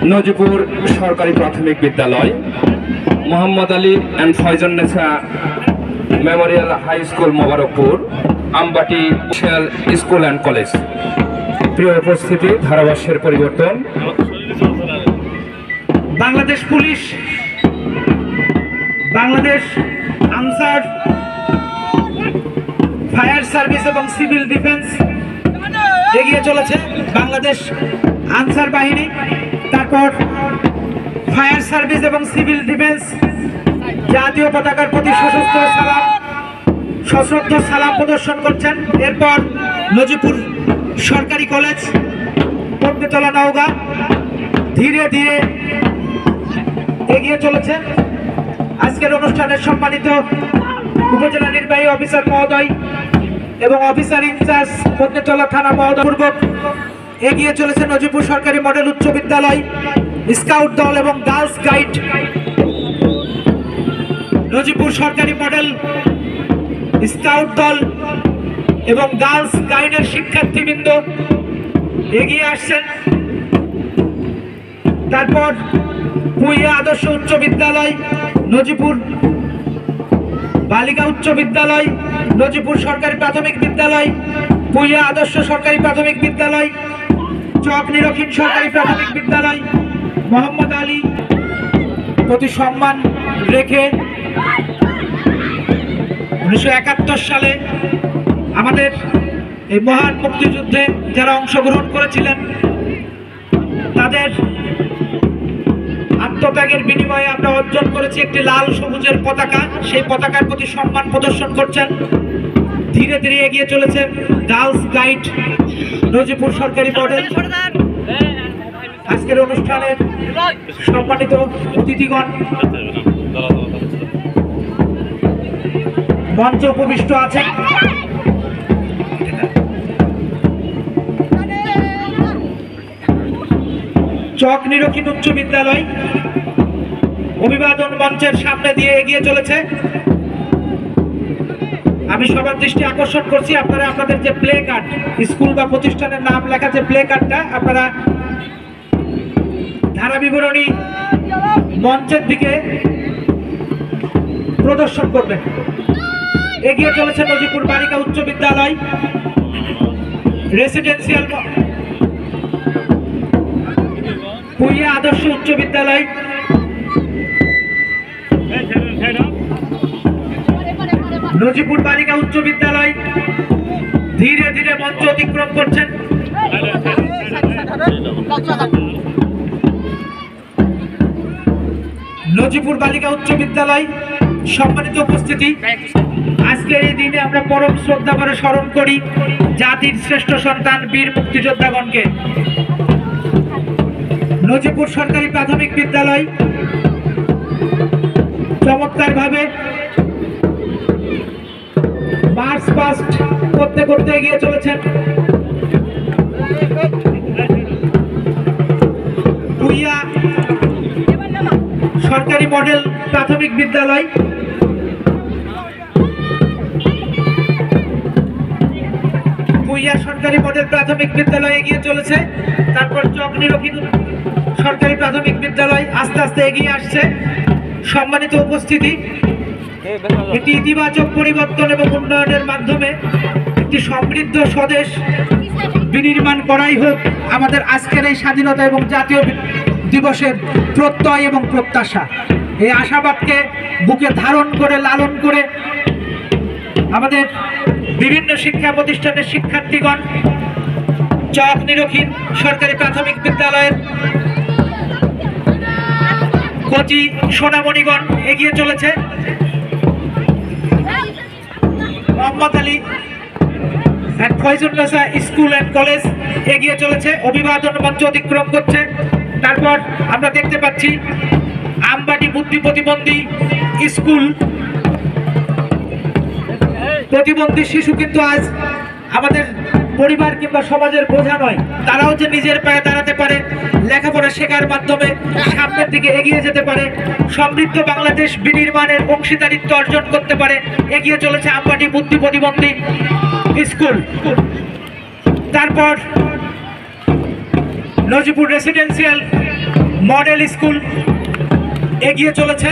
নজিপুর সরকারি প্রাথমিক বিদ্যালয়, Mohammad Ali and Faizunnesa memorial high school Mobarakpur, Ambati school and college. প্রিয় উপস্থিতি, ধারাভাষ্যের পরিবর্তন। Bangladesh police, Bangladesh Ansar, fire service এবং সিভিল ডিফেন্স এগিয়ে চলেছে। বাংলাদেশ আনসার বাহিনী, তারপর ফায়ার সার্ভিস এবং সিভিল ডিফেন্স জাতীয় পতাকার প্রতি সশ্রদ্ধ সালাম প্রদর্শন করছেন। এরপর নজিপুর সরকারি কলেজ, পদ্মতলা, নওগাঁ ধীরে ধীরে এগিয়ে চলেছে। আজকের অনুষ্ঠানের সম্মানিত উপজেলা নির্বাহী অফিসার মহোদয় এবং অফিসার ইনচার্জ পদ্মতলা থানা মহোদয় পূর্বক এগিয়ে চলেছে নজিপুর সরকারি মডেল উচ্চ বিদ্যালয়, স্কাউট দল এবং গার্লস গাইড। নজিপুর সরকারি মডেল স্কাউট দল এবং গার্লস গাইডের শিক্ষার্থীবৃন্দ এগিয়ে আসছেন। তারপর পুইয়া আদর্শ উচ্চ বিদ্যালয়, নজিপুর বালিকা উচ্চ বিদ্যালয়, নজিপুর সরকারি প্রাথমিক বিদ্যালয়, পুইয়া আদর্শ সরকারি প্রাথমিক বিদ্যালয়, চক নিরক্ষীণ সরকারি প্রাথমিক বিদ্যালয়, মোহাম্মদ আলী প্রতি সম্মান রেখে 1971 সালে আমাদের এই মহান মুক্তিযুদ্ধে যারা অংশগ্রহণ করেছিলেন তাদের আত্মত্যাগের বিনিময়ে আমরা অর্জন করেছি একটি লাল সবুজের পতাকা। সেই পতাকার প্রতি সম্মান প্রদর্শন করছেন। ধীরে ধীরে এগিয়ে চলেছেন গার্লস গাইড নজিপুর সরকারি মডেল। আজকের অনুষ্ঠানের সম্মানিত অতিথিগণ মঞ্চে উপবিষ্ট আছেন। চক নিরক্ষীণ উচ্চ বিদ্যালয় অভিবাদন মঞ্চের সামনে দিয়ে এগিয়ে চলেছে। আমি সবার দৃষ্টি আকর্ষণ করছি, আপনারা আপনাদের যে প্লে কার্ড, স্কুল বা প্রতিষ্ঠানের নাম লেখা যে প্লে কার্ডটা আপনারা ধারা বিবরণী মঞ্চের দিকে প্রদর্শন করবেন। এগিয়ে চলেছে নজিপুর বালিকা উচ্চ বিদ্যালয়, রেসিডেন্সিয়াল পুইয়া আদর্শ উচ্চ বিদ্যালয়, নজিপুর বালিকা উচ্চ বিদ্যালয় ধীরে ধীরে মঞ্চ অতিক্রম করছেন। নজিপুর বালিকা উচ্চ বিদ্যালয়, সম্মানিত উপস্থিতি, আজকের এই দিনে আমরা পরম শ্রদ্ধা করে স্মরণ করি জাতির শ্রেষ্ঠ সন্তান বীর মুক্তিযোদ্ধাগণকে। নজিপুর সরকারি প্রাথমিক বিদ্যালয় চমৎকার ভাবে মার্চ পাস্ট করতে করতে এগিয়ে চলেছেন। পুইয়া সরকারি মডেল প্রাথমিক বিদ্যালয়, পুইয়া সরকারি মডেল প্রাথমিক বিদ্যালয় এগিয়ে চলেছে। তারপর চক নিরক্ষীণ সরকারি প্রাথমিক বিদ্যালয় আস্তে আস্তে এগিয়ে আসছে। সম্মানিত উপস্থিতি, একটি ইতিবাচক পরিবর্তন এবং উন্নয়নের মাধ্যমে একটি সমৃদ্ধ স্বদেশ বিনির্মাণ করাই হোক আমাদের আজকের এই স্বাধীনতা এবং জাতীয় দিবসের প্রত্যয় এবং প্রত্যাশা। এই আশাবাদকে বুকে ধারণ করে লালন করে আমাদের বিভিন্ন শিক্ষা প্রতিষ্ঠানের শিক্ষার্থীগণ চক নিরক্ষীণ সরকারি প্রাথমিক বিদ্যালয়ের কচি সোনামণিগণ এগিয়ে চলেছে। Mohammad Ali and Faizunnesa school and college এগিয়ে চলেছে, অভিবাদন মঞ্চ অতিক্রম করছে। তারপর আমরা দেখতে পাচ্ছি আমবাটি বুদ্ধি প্রতিবন্ধী স্কুল। প্রতিবন্ধী শিশু কিন্তু আজ আমাদের পরিবার কিংবা সমাজের বোঝা নয়, তারাও যে নিজের পায়ে দাঁড়াতে পারে, লেখাপড়া শেখার মাধ্যমে সামনের দিকে এগিয়ে যেতে পারে, সমৃদ্ধ বাংলাদেশ বিনির্মাণের অংশীদারিত্ব অর্জন করতে পারে, এগিয়ে চলেছে আমবাটি বুদ্ধি প্রতিবন্ধী স্কুল। তারপর নজিপুর রেসিডেন্সিয়াল মডেল স্কুল এগিয়ে চলেছে।